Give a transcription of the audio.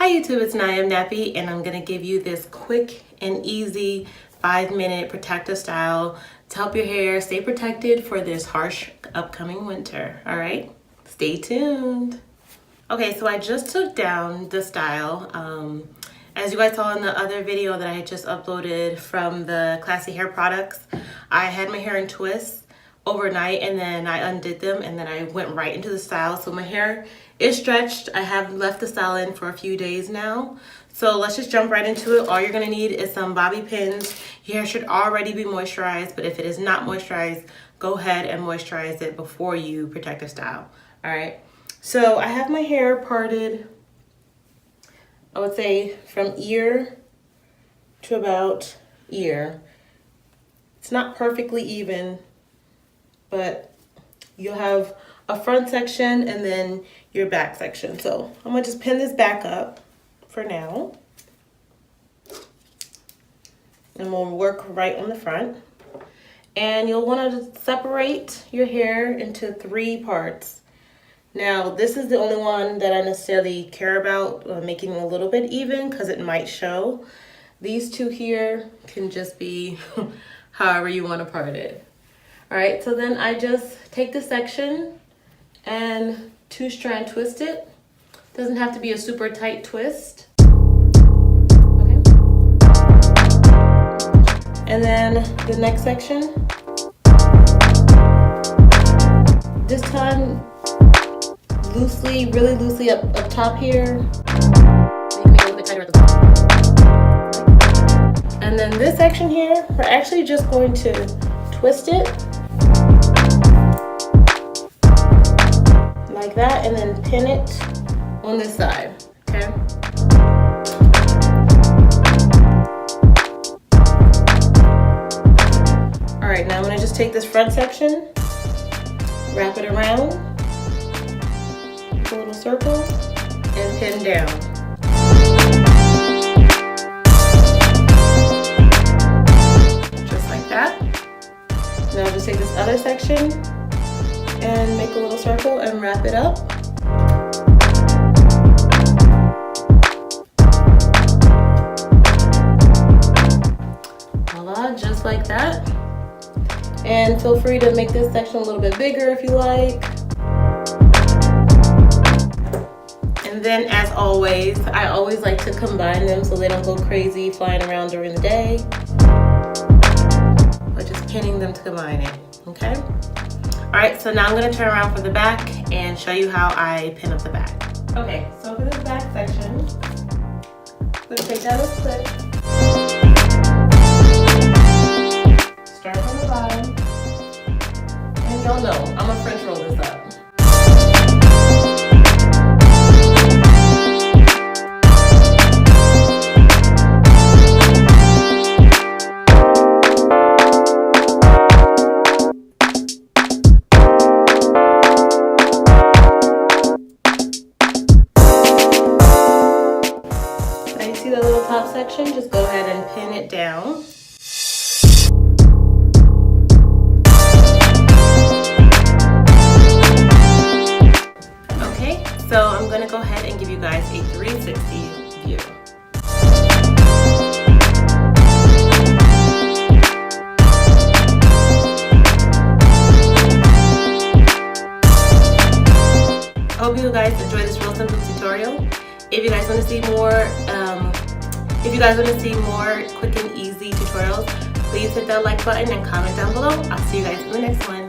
Hi YouTube, it's NowIAmNappy, and I'm going to give you this quick and easy 5-minute protective style to help your hair stay protected for this harsh upcoming winter. All right, stay tuned. Okay, so I just took down the style. As you guys saw in the other video that I had just uploaded from the Classy Hair products, I had my hair in twists overnight and then I undid them and then I went right into the style. So my hair is stretched. I have left the style in for a few days now. So let's just jump right into it. All you're gonna need is some bobby pins. Your hair should already be moisturized, but if it is not moisturized, go ahead and moisturize it before you protective style. All right, so I have my hair parted, I would say from ear to about ear. It's not perfectly even, but you'll have a front section and then your back section. So I'm gonna just pin this back up for now. And we'll work right on the front. And you'll wanna separate your hair into 3 parts. Now, this is the only one that I necessarily care about making it a little bit even because it might show. These 2 here can just be however you want to part it. All right, so then I just take this section and 2-strand twist it. Doesn't have to be a super tight twist. Okay. And then the next section. This time, loosely, really loosely up top here. You can make it a little bit tighter at the top. And then this section here, we're actually just going to twist it like that and then pin it on this side, okay? All right, now I'm gonna just take this front section, wrap it around, a little circle, and pin down. Just like that. Now just take this other section and make a little circle and wrap it up. Voila, just like that. And feel free to make this section a little bit bigger if you like. And then, as always, I always like to combine them so they don't go crazy flying around during the day. But just pinning them to combine it, okay? All right, so now I'm gonna turn around for the back and show you how I pin up the back. Okay, so for this back section, I'm gonna take down this clip, start from the bottom, and y'all know, I'm gonna French roll this up. See the little top section? Just go ahead and pin it down. Okay, so I'm gonna go ahead and give you guys a 360 view. I hope you guys enjoyed this real simple tutorial. If you guys want to see more quick and easy tutorials, please hit that like button and comment down below. I'll see you guys in the next one.